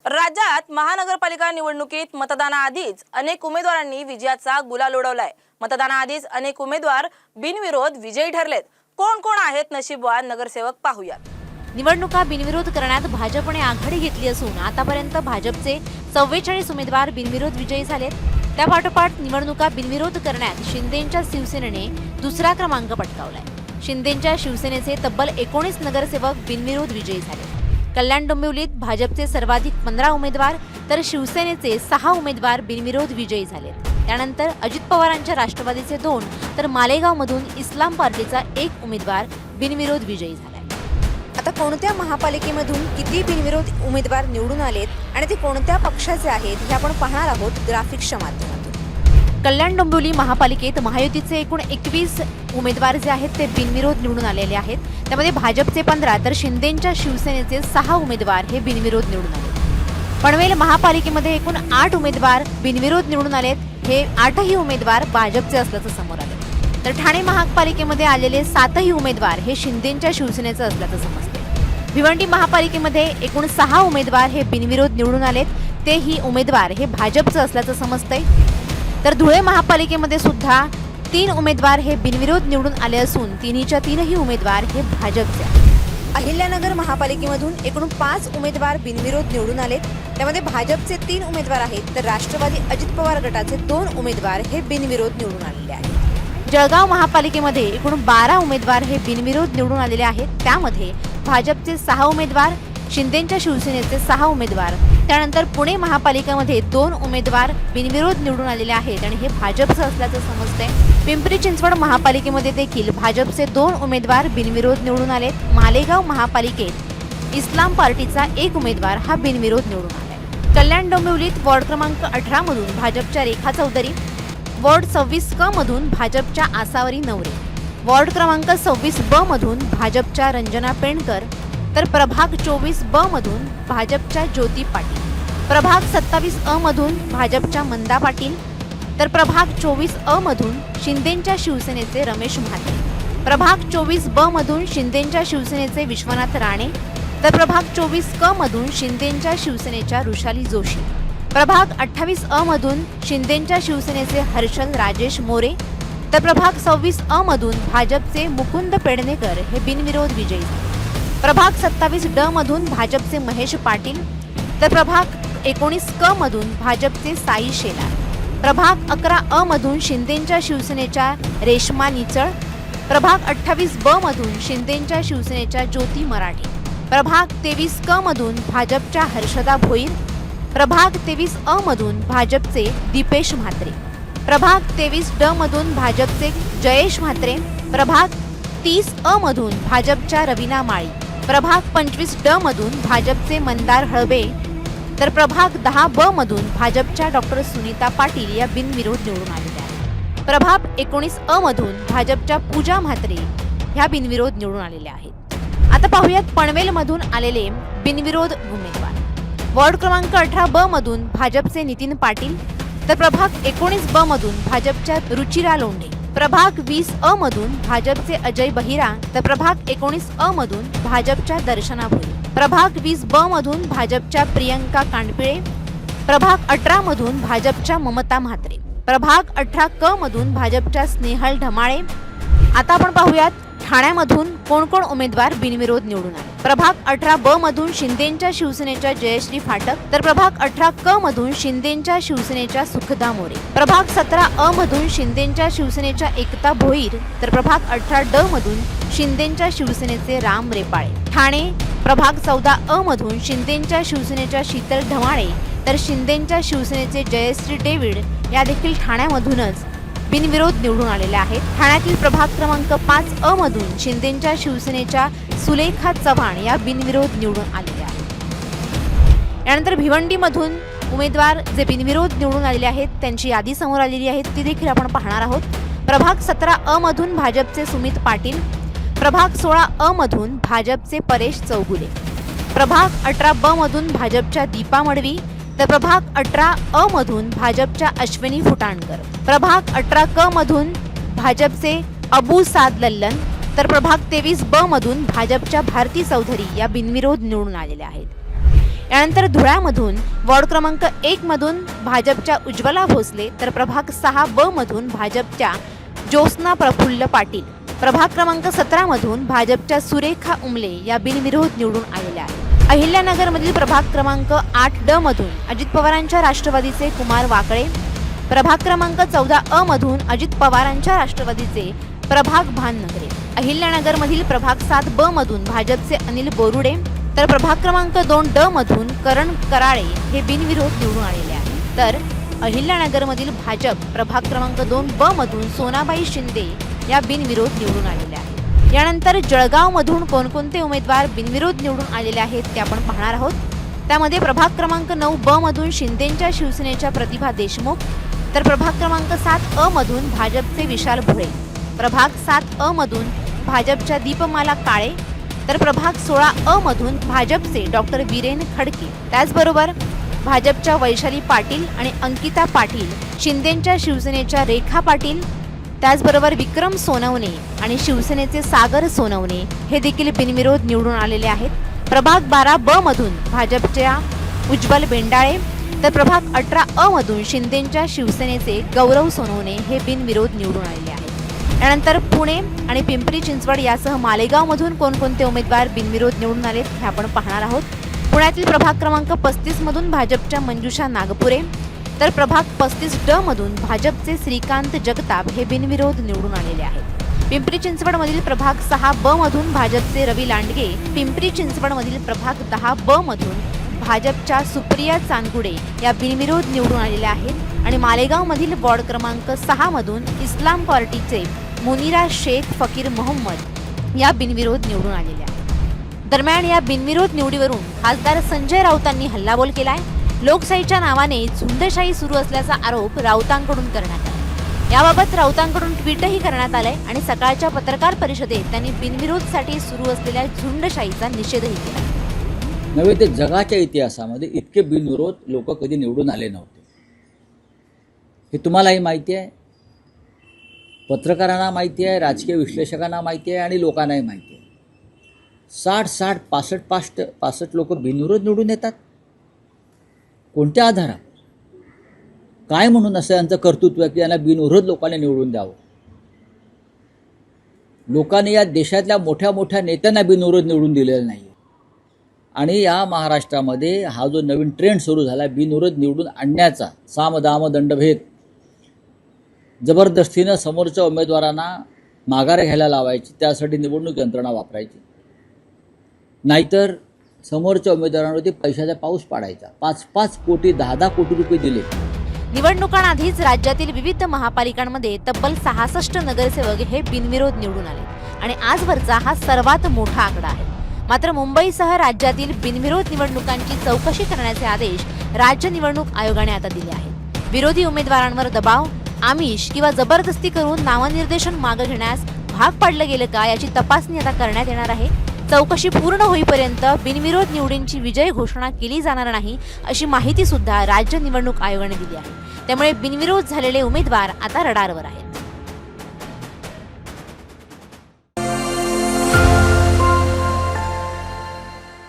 राज्यात महानगरपालिका निवडणुकीत मतदानाआधीच अनेक उमेदवारांनी विजयाचा गुलाल उडवलाय। मतदानाआधीच अनेक उमेदवार बिनविरोध विजयी ठरलेत। कोण कोण आहेत नशीबवान नगरसेवक पाहूयात। निवडणुका बिनविरोध करण्यात भाजपने आघाडी घेतली असून आतापर्यंत भाजपचे 44 उमेदवार बिनविरोध विजयी झालेत। त्यापाठोपाठ निवडणुका बिनविरोध करण्यात शिंदेंच्या शिवसेनेने दुसरा क्रमांक पटकावलाय। शिंदेंच्या शिवसेनेचे तब्बल 19 नगरसेवक बिनविरोध विजयी झाले। कल्याण डोंबिवलीत भाजपचे सर्वाधिक 15 उमेदवार तर शिवसेनेचे 6 उमेदवार बिनविरोध विजयी झालेत। त्यानंतर अजित पवारांच्या राष्ट्रवादीचे 2 तर मालेगावमधून इस्लाम पार्टीचा 1 उमेदवार बिनविरोध विजयी झालाय। आता कोणत्या महापालिकेमधून किती बिनविरोध उमेदवार निवडून आलेत आणि ते कोणत्या पक्षाचे आहेत हे आपण पाहणार आहोत ग्राफिक्सच्या माध्यमातून। कल्याण डोंबिवली महापालिकेत महायुतीचे एकूण 21 उमेदवार जे आहेत ते बिनविरोध निवडून आलेले आहेत। त्यामध्ये भाजपचे 15 तर शिंदेंच्या शिवसेनेचे 6 उमेदवार हे बिनविरोध निवडून आले। पनवेल महापालिकेमध्ये एकूण 8 उमेदवार बिनविरोध निवडून आलेत। हे 8ही उमेदवार भाजपचे असल्याचं समोर आले। तर ठाणे महापालिकेमध्ये आलेले 7ही उमेदवार हे शिंदेंच्या शिवसेनेचे असल्याचं समजते। भिवंडी महापालिकेमध्ये एकूण 6 उमेदवार हे बिनविरोध निवडून आलेत। तेही उमेदवार हे भाजपचे असल्याचं समजतंय। तर धुळे महापालिकेमध्ये सुद्धा 3 उमेदवार हे बिनविरोध निवडून आले असून तिन्ही उमेदवार हे भाजपचे आहेत। अहिल्यानगर महापालिकेमधून एकूण 5 उमेदवार बिनविरोध निवडून आलेत। त्यामध्ये भाजपचे 3 उमेदवार आहेत तर राष्ट्रवादी अजित पवार गटाचे 2 उमेदवार हे बिनविरोध निवडून आलेले आहेत। जळगाव महापालिकेमध्ये एकूण 12 उमेदवार हे बिनविरोध निवडून आलेले आहेत। त्यामध्ये भाजपचे 6 उमेदवार, शिंदेंच्या शिवसेनेचे 6 उमेदवार, त्यानंतर पुणे महापालिकेमध्ये 2 उमेदवार बिनविरोध निवडून आलेले आहेत आणि हे भाजपचं असल्याचं समजतंय। पिंपरी चिंचवड महापालिकेमध्ये देखील भाजपचे 2 उमेदवार बिनविरोध निवडून आलेत। मालेगाव महापालिकेत इस्लाम पार्टीचा 1 उमेदवार हा बिनविरोध निवडून आलाय। कल्याण डोंबिवलीत वॉर्ड क्रमांक 18 मधून भाजपच्या रेखा चौधरी, वॉर्ड 26 क मधून भाजपच्या आसावरी नवरे, वॉर्ड क्रमांक 26 ब मधून भाजपच्या रंजना पेंडकर, तर प्रभाग 24 ब मधून भाजपच्या ज्योती पाटील, प्रभाग 27 अ मधून भाजपच्या मंदा पाटील, तर प्रभाग 24 अ मधून शिंदेंच्या शिवसेनेचे रमेश म्हात्रे, प्रभाग 24 ब मधून शिंदेंच्या शिवसेनेचे विश्वनाथ राणे, तर प्रभाग 24 क मधून शिंदेंच्या शिवसेनेच्या ऋषाली जोशी, प्रभाग 28 अ मधून शिंदेंच्या शिवसेनेचे हर्षल राजेश मोरे, तर प्रभाग 26 अ मधून भाजपचे मुकुंद पेडणेकर हे बिनविरोध विजयी झाले। प्रभाग 27 ड मधून भाजपचे महेश पाटील, तर प्रभाग 19 क मधून भाजपचे साई शेलार, प्रभाग 11 अ मधून शिंदेंच्या शिवसेनेच्या रेश्मा निचळ, प्रभाग 28 ब मधून शिंदेंच्या शिवसेनेच्या ज्योती मराठे, प्रभाग 23 क मधून भाजपच्या हर्षदा भोईर, प्रभाग 23 अ मधून भाजपचे दीपेश म्हात्रे, प्रभाग 23 ड मधून भाजपचे जयेश म्हात्रे, प्रभाग 30 अ मधून भाजपच्या रवीना माळी, प्रभाग 25 ड मधून भाजपचे मंदार हळबे, तर प्रभाग 10 ब मधून भाजपच्या डॉक्टर सुनीता पाटील या बिनविरोध निवडून आलेल्या आहेत। प्रभाग 19 अ मधून भाजपच्या पूजा म्हात्रे ह्या बिनविरोध निवडून आलेल्या आहेत। आता पाहूयात पनवेल मधून आलेले बिनविरोध उमेदवार। वॉर्ड क्रमांक 18 ब मधून भाजपचे नितीन पाटील, तर प्रभाग 19 ब मधून भाजपच्या रुचिरा लोंढे, प्रभाग 20 अ मधून भाजपचे अजय बहिरा, तर प्रभाग 19 अ मधून भाजपच्या दर्शना भोई, प्रभाग 20 ब मधून भाजपच्या प्रियंका कांडपिळे, प्रभाग 18 मधून भाजपच्या ममता म्हात्रे, प्रभाग 18 क मधून भाजपच्या स्नेहल ढमाळे। आता आपण पाहूयात ठाण्यामधून कोण कोण उमेदवार बिनविरोध निवडून आले। प्रभाग 18 ब मधून शिंदेंच्या शिवसेनेच्या जयश्री फाटक, तर प्रभाग 18 क मधून शिंदेंच्या शिवसेनेच्या सुखदा मोरे, प्रभाग 17 अ मधून शिंदेंच्या शिवसेनेच्या एकता भोईर, तर प्रभाग 18 ड मधून शिंदेंच्या शिवसेनेचे राम रेपाळे। ठाणे प्रभाग 14 अ मधून शिंदेंच्या शिवसेनेच्या शीतल ढमाळे, तर शिंदेंच्या शिवसेनेचे जयश्री डेव्हिड या देखील ठाण्यामधूनच बिनविरोध निवडून आलेल्या आहेत। ठाण्यातील प्रभाग क्रमांक 5 अ मधून शिंदेंच्या शिवसेनेच्या सुलेखा चव्हाण या बिनविरोध निवडून आलेल्या आहेत। यानंतर भिवंडीमधून उमेदवार जे बिनविरोध निवडून आलेले आहेत त्यांची यादी समोर आलेली आहे, ती देखील आपण पाहणार आहोत। प्रभाग 17 अ मधून भाजपचे सुमित पाटील, प्रभाग 16 अ मधून भाजपचे परेश चौगुले, प्रभाग 18 ब मधून भाजपच्या दीपा मडवी, तर प्रभाग 18 अ मधून भाजपच्या अश्विनी फुटाणकर, प्रभाग 18 क मधून भाजपचे अबू साद लल्लन, तर प्रभाग 23 ब मधून भाजपच्या भारती चौधरी या बिनविरोध निवडून आलेल्या आहेत। यानंतर धुळ्यामधून वॉर्ड क्रमांक 1 मधून भाजपच्या उज्ज्वला भोसले तर प्रभाग 6 ब मधून भाजपच्या ज्योत्स्ना प्रफुल्ल पाटील, प्रभाग क्रमांक 17 मधून भाजपच्या सुरेखा उमले या बिनविरोध निवडून आलेल्या आहेत. अहिल्यानगरमधील प्रभाग क्रमांक 8 ड मधून अजित पवारांच्या राष्ट्रवादीचे कुमार वाकळे, प्रभाग क्रमांक 14 अ मधून अजित पवारांच्या राष्ट्रवादीचे प्रभाग भाननगरे, अहिल्यानगरमधील प्रभाग 7 ब मधून भाजपचे अनिल बोरुडे तर प्रभाग क्रमांक 2 ड मधून करण कराळे हे बिनविरोध निवडून आलेले आहेत. तर अहिल्यानगरमधील भाजप प्रभाग क्रमांक 2 ब मधून सोनाबाई शिंदे या बिनविरोध निवडून आलेल्या आहेत. यानंतर जळगावमधून कोणकोणते उमेदवार बिनविरोध निवडून आलेले आहेत ते आपण पाहणार आहोत. त्यामध्ये प्रभाग क्रमांक 9 ब मधून शिंदेच्या शिवसेनेच्या प्रतिभा देशमुख तर प्रभाग क्रमांक 7 अ मधून भाजपचे विशाल भोळे, प्रभाग 7 अ मधून भाजपच्या दीपमाला काळे तर प्रभाग 16 अ मधून भाजपचे डॉक्टर वीरेन खडके, त्याचबरोबर भाजपच्या वैशाली पाटील आणि अंकिता पाटील, शिंदेच्या शिवसेनेच्या रेखा पाटील, त्याचबरोबर विक्रम सोनवणे आणि शिवसेनेचे सागर सोनवणे हे देखील बिनविरोध निवडून आलेले आहेत. प्रभाग 12 ब मधून भाजपच्या उज्ज्वल बेंडाळे तर प्रभाग 18 अ मधून शिंदेच्या शिवसेनेचे गौरव सोनवणे हे बिनविरोध निवडून आलेले आहेत. यानंतर पुणे आणि पिंपरी चिंचवड यासह मालेगावमधून कोणकोणते उमेदवार बिनविरोध निवडून आलेत हे आपण पाहणार आहोत. पुण्यातील प्रभाग क्रमांक 35 मधून भाजपच्या मंजुषा नागपुरे तर प्रभाग 35 ड मधून भाजपचे श्रीकांत जगताप हे बिनविरोध निवडून आलेले आहेत. पिंपरी चिंचवडमधील प्रभाग 6 ब मधून भाजपचे रवी लांडगे, पिंपरी चिंचवडमधील प्रभाग 10 ब मधून भाजपच्या सुप्रिया चांदगुडे या बिनविरोध निवडून आलेल्या आहेत आणि मालेगावमधील वॉर्ड क्रमांक 6 मधून इस्लाम पार्टीचे मुनिरा शेख फकीर मोहम्मद या बिनविरोध निवडून आलेल्या आहेत. दरम्यान या बिनविरोध निवडीवरून खासदार संजय राऊतांनी हल्लाबोल केलाय. लोकशाहीच्या नावाने झुंडशाही सुरू असल्याचा आरोप राऊतांकडून करण्यात आला. याबाबत राऊतांकडून ट्विटही करण्यात आलंय आणि सकाळच्या पत्रकार परिषदेत त्यांनी बिनविरोधसाठी सुरू असलेल्या झुंडशाहीचा निषेधही केला. नव्हे ते जगाच्या इतिहासामध्ये इतके बिनविरोध लोक कधी निवडून आले नव्हते. हे तुम्हालाही माहिती आहे, पत्रकारांना माहिती आहे, राजकीय विश्लेषकांना माहिती आहे आणि लोकांनाही माहिती आहे. 60, 65 लोक बिनविरोध निवडून येतात. कोणत्या आधारावर, काय म्हणून असं यांचं कर्तृत्व आहे की यांना बिनविरोध लोकांनी निवडून द्यावं? लोकांनी या देशातल्या मोठ्या मोठ्या नेत्यांना बिनविरोध निवडून दिलेलं नाही. आणि या महाराष्ट्रामध्ये हा जो नवीन ट्रेंड सुरू झाला बिनविरोध निवडून आणण्याचा, साम दाम दंडभेद, जबरदस्तीनं समोरच्या उमेदवारांना माघार घ्यायला लावायची, त्यासाठी निवडणूक यंत्रणा वापरायची, नाहीतर समोरच्या उमेदवारांवरती पैशाचा पाऊस पाडायचा. 5 कोटी 10 कोटी रुपये दिले. निवडणुकांआधीच राज्यातील विविध महापालिकांमध्ये तब्बल 66 नगरसेवक हे बिनविरोध निवडून आले आणि आजवरचा हा सर्वात मोठा आकडा आहे. मात्र मुंबईसह राज्यातील बिनविरोध निवडणुकांची चौकशी करण्याचे आदेश राज्य निवडणूक आयोगाने आता दिले आहेत. विरोधी उमेदवारांवर दबाव, आमिष किंवा जबरदस्ती करून नामनिर्देशन मागे घेण्यास भाग पाडलं गेलं का याची तपासणी आता करण्यात येणार आहे. चौकशी पूर्ण होईपर्यंत बिनविरोध निवडींची विजय घोषणा केली जाणार नाही अशी माहिती सुद्धा राज्य निवडणूक आयोगाने दिली आहे. त्यामुळे बिनविरोध झालेले उमेदवार आता रडारवर आहेत.